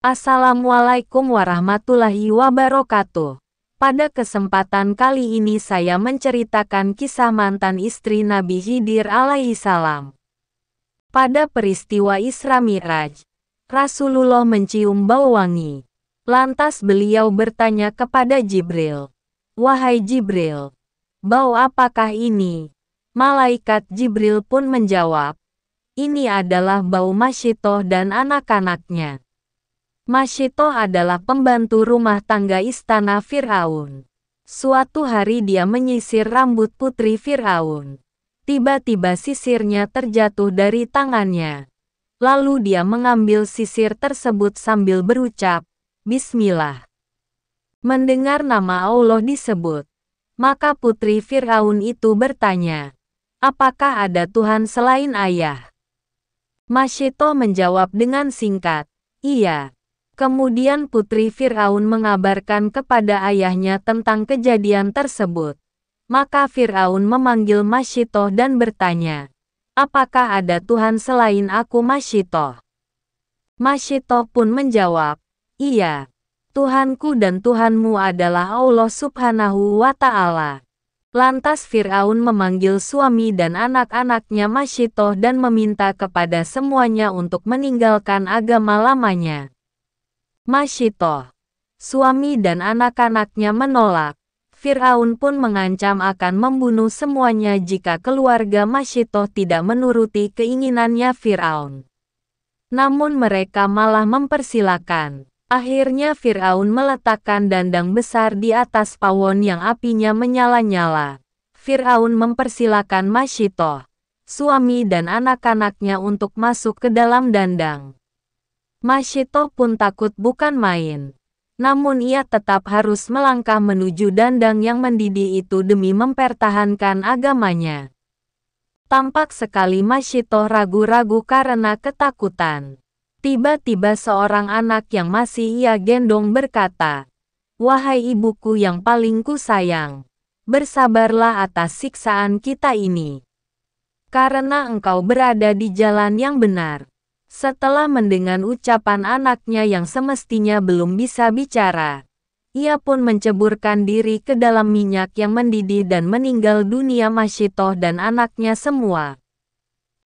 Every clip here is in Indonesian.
Assalamualaikum warahmatullahi wabarakatuh. Pada kesempatan kali ini saya menceritakan kisah mantan istri Nabi Khidir alaihissalam. Pada peristiwa Isra Mi'raj, Rasulullah mencium bau wangi. Lantas beliau bertanya kepada Jibril, "Wahai Jibril, bau apakah ini?" Malaikat Jibril pun menjawab, "Ini adalah bau Masyitoh dan anak-anaknya." Masyitoh adalah pembantu rumah tangga istana Fir'aun. Suatu hari dia menyisir rambut putri Fir'aun. Tiba-tiba sisirnya terjatuh dari tangannya. Lalu dia mengambil sisir tersebut sambil berucap, "Bismillah." Mendengar nama Allah disebut, maka putri Fir'aun itu bertanya, "Apakah ada Tuhan selain ayah?" Masyitoh menjawab dengan singkat, "Iya." Kemudian putri Fir'aun mengabarkan kepada ayahnya tentang kejadian tersebut. Maka Fir'aun memanggil Masyitoh dan bertanya, "Apakah ada Tuhan selain aku Masyitoh?" Masyitoh pun menjawab, "Iya, Tuhanku dan Tuhanmu adalah Allah Subhanahu wa Ta'ala." Lantas Fir'aun memanggil suami dan anak-anaknya Masyitoh dan meminta kepada semuanya untuk meninggalkan agama lamanya. Masyitoh, suami dan anak-anaknya menolak. Fir'aun pun mengancam akan membunuh semuanya jika keluarga Masyitoh tidak menuruti keinginannya Fir'aun. Namun mereka malah mempersilakan. Akhirnya Fir'aun meletakkan dandang besar di atas pawon yang apinya menyala-nyala. Fir'aun mempersilakan Masyitoh, suami dan anak-anaknya untuk masuk ke dalam dandang. Masyitoh pun takut bukan main. Namun ia tetap harus melangkah menuju dandang yang mendidih itu demi mempertahankan agamanya. Tampak sekali Masyitoh ragu-ragu karena ketakutan. Tiba-tiba seorang anak yang masih ia gendong berkata, "Wahai ibuku yang paling kusayang, bersabarlah atas siksaan kita ini. Karena engkau berada di jalan yang benar." Setelah mendengar ucapan anaknya yang semestinya belum bisa bicara, ia pun menceburkan diri ke dalam minyak yang mendidih dan meninggal dunia Masyitoh dan anaknya semua.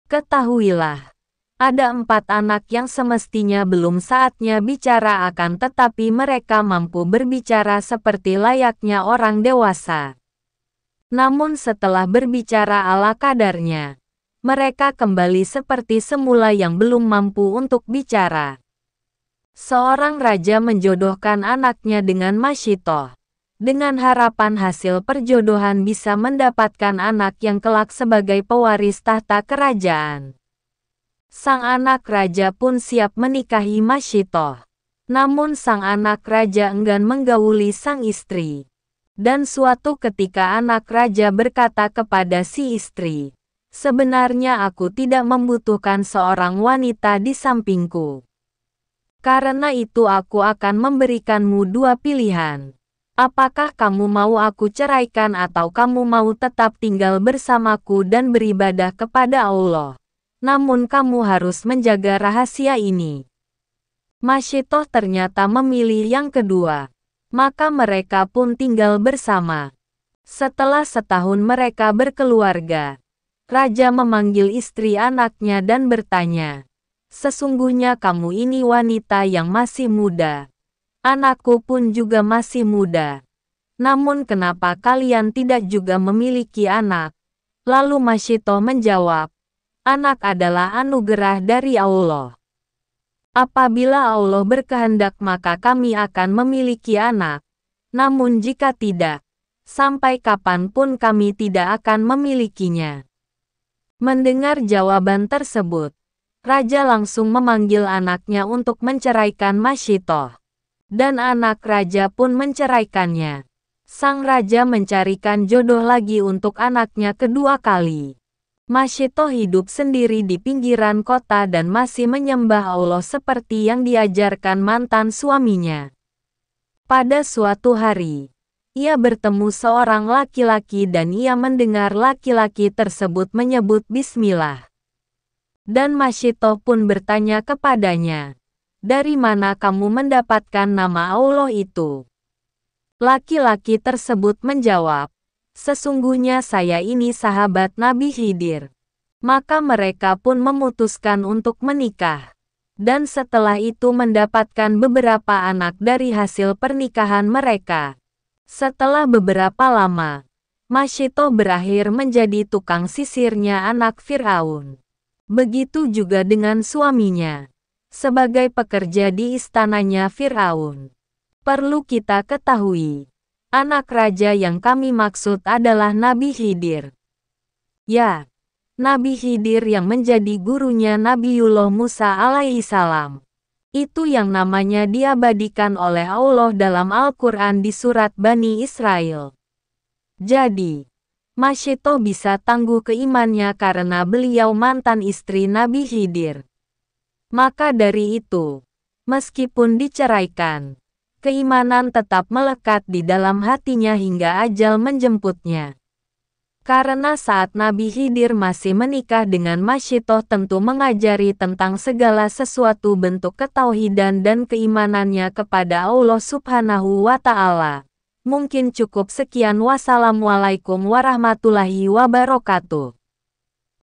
Ketahuilah, ada 4 anak yang semestinya belum saatnya bicara akan tetapi mereka mampu berbicara seperti layaknya orang dewasa. Namun setelah berbicara ala kadarnya, mereka kembali seperti semula yang belum mampu untuk bicara. Seorang raja menjodohkan anaknya dengan Masyitoh, dengan harapan hasil perjodohan bisa mendapatkan anak yang kelak sebagai pewaris tahta kerajaan. Sang anak raja pun siap menikahi Masyitoh. Namun sang anak raja enggan menggauli sang istri. Dan suatu ketika anak raja berkata kepada si istri, "Sebenarnya aku tidak membutuhkan seorang wanita di sampingku. Karena itu aku akan memberikanmu 2 pilihan. Apakah kamu mau aku ceraikan atau kamu mau tetap tinggal bersamaku dan beribadah kepada Allah? Namun kamu harus menjaga rahasia ini." Masyitoh ternyata memilih yang kedua. Maka mereka pun tinggal bersama. Setelah setahun mereka berkeluarga, raja memanggil istri anaknya dan bertanya, "Sesungguhnya kamu ini wanita yang masih muda. Anakku pun juga masih muda. Namun kenapa kalian tidak juga memiliki anak?" Lalu Masyitoh menjawab, "Anak adalah anugerah dari Allah. Apabila Allah berkehendak maka kami akan memiliki anak. Namun jika tidak, sampai kapanpun kami tidak akan memilikinya." Mendengar jawaban tersebut, raja langsung memanggil anaknya untuk menceraikan Masyitoh. Dan anak raja pun menceraikannya. Sang raja mencarikan jodoh lagi untuk anaknya kedua kali. Masyitoh hidup sendiri di pinggiran kota dan masih menyembah Allah seperti yang diajarkan mantan suaminya. Pada suatu hari, ia bertemu seorang laki-laki dan ia mendengar laki-laki tersebut menyebut Bismillah. Dan Masyitoh pun bertanya kepadanya, dari mana kamu mendapatkan nama Allah itu?" Laki-laki tersebut menjawab, "Sesungguhnya saya ini sahabat Nabi Khidir." Maka mereka pun memutuskan untuk menikah. Dan setelah itu mendapatkan beberapa anak dari hasil pernikahan mereka. Setelah beberapa lama, Masyito berakhir menjadi tukang sisirnya anak Fir'aun. Begitu juga dengan suaminya, sebagai pekerja di istananya Fir'aun. Perlu kita ketahui, anak raja yang kami maksud adalah Nabi Khidir. Ya, Nabi Khidir yang menjadi gurunya Nabiullah Musa alaihissalam. Itu yang namanya diabadikan oleh Allah dalam Al-Quran di surat Bani Israel. Jadi, Masyito bisa tangguh keimannya karena beliau mantan istri Nabi Khidir. Maka dari itu, meskipun diceraikan, keimanan tetap melekat di dalam hatinya hingga ajal menjemputnya. Karena saat Nabi Khidir masih menikah dengan Masyito tentu mengajari tentang segala sesuatu bentuk ketauhidan dan keimanannya kepada Allah Subhanahu wa Ta'ala. Mungkin cukup sekian. Wassalamualaikum warahmatullahi wabarakatuh.